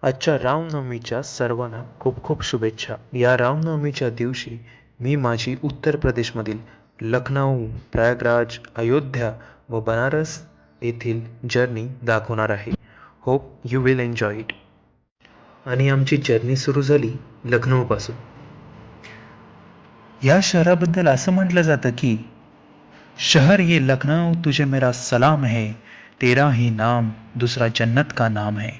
आजच्या रामनवमीच्या सर्वांना खूप खूप शुभेच्छा. या रामनवमीच्या दिवशी मी माझी उत्तर प्रदेशमधील लखनौ, प्रयागराज, अयोध्या व बनारस येथील जर्नी दाखवणार आहे. Hope you will enjoy it. आणि आमची जर्नी सुरू झाली लखनौपासून. या शहराबद्दल असं म्हटलं जातं की शहर ये लखनऊ तुझे मेरा सलाम है, तेरा ही नाम दूसरा जन्नत का नाम है.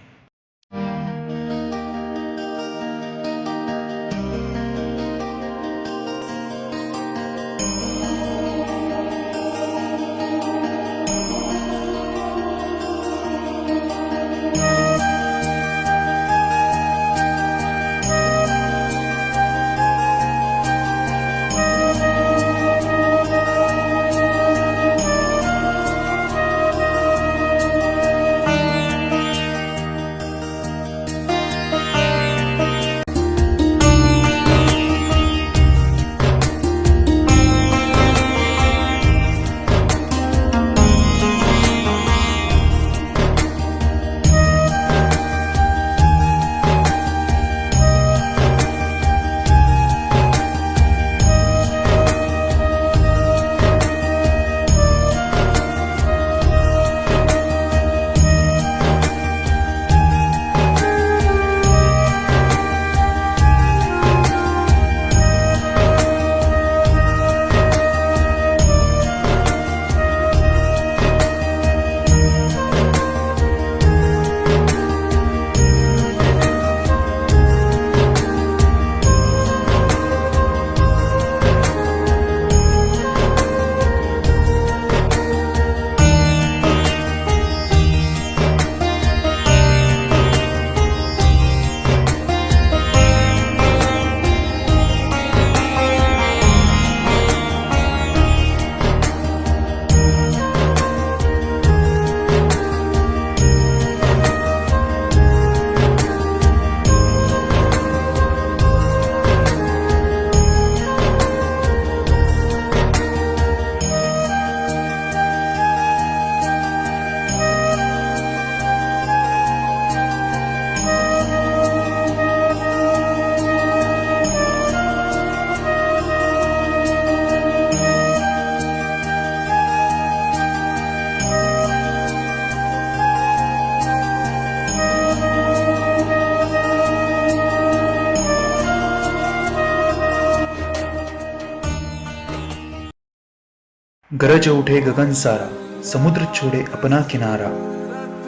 गरज उठे गगन सारा, समुद्र छोड़े अपना किनारा,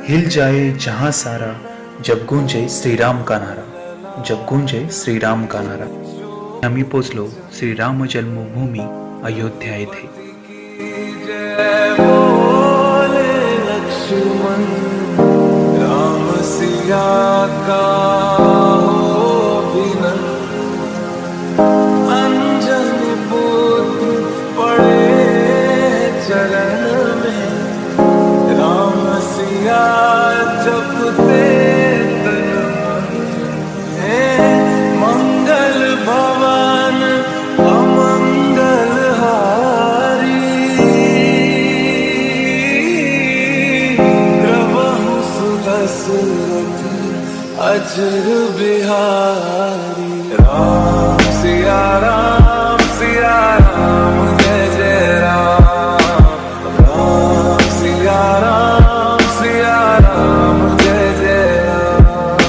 हिल जाए जहां सारा, जब गूंजे श्रीराम का नारा, जब गूंजे श्रीराम का नारा. आम्ही पोचलो श्रीराम जन्मभूमी अयोध्या येथे. राम सिया का जपते मंगल भवन अमंगल हारी, प्रभु सुदशरथ अजर बिहारी. राम सिया राम सिया राम जय जय राम. राम सिया राम सिया राम जय जय राम.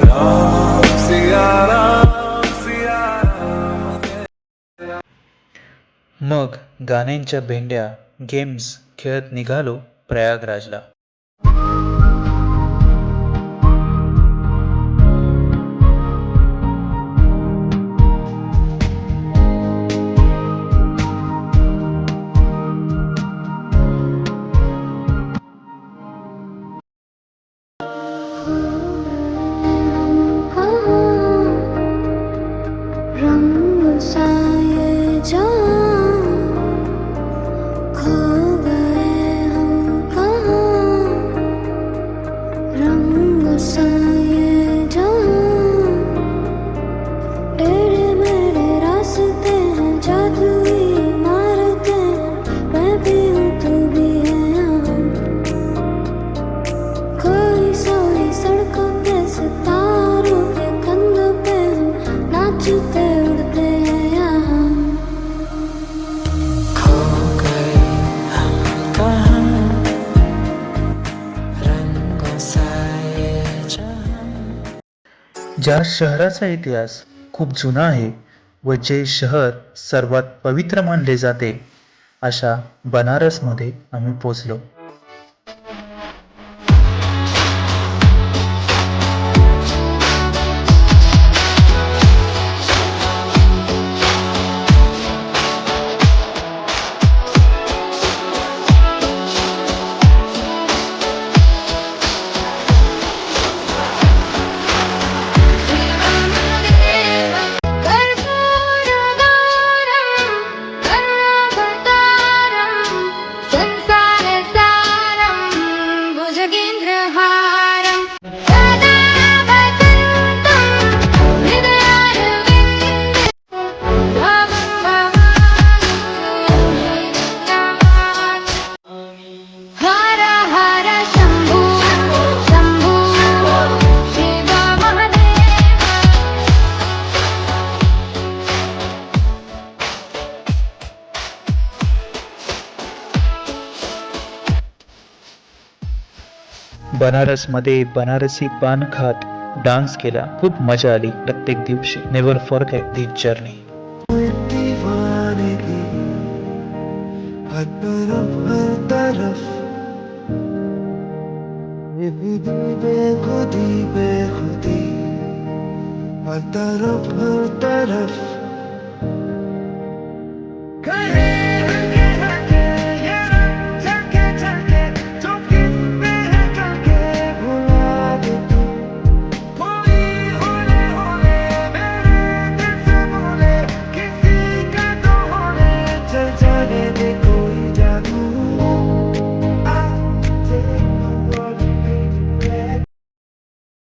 राम सिया राम सिया राम जय. मग गाण्यांच्या भेंड्या गेम्स खेळत निघालो प्रयागराजला. रंग साए जाऊं, खो गए हम कहाँ. ज्या शहराचा इतिहास खूप जुना आहे व जे शहर सर्वात पवित्र मानले जाते अशा बनारसमध्ये आम्ही पोचलो. कर्पूरगौरं सर्वभूतारं संसारसारं भुजगेन्द्रहारं सदा वसन्तं हृदयारविन्दे भवं भवानि हर हर शम्भो शम्भो शिव महादेव. बनारसमध्ये बनारसी पान खात डान्स केला. खूप मजा आली प्रत्येक दिवशी. नेव्हर फॉरगेट दिस जर्नी. दीवानगी हर तरफ बेखुदी बेखुदी हर तरफ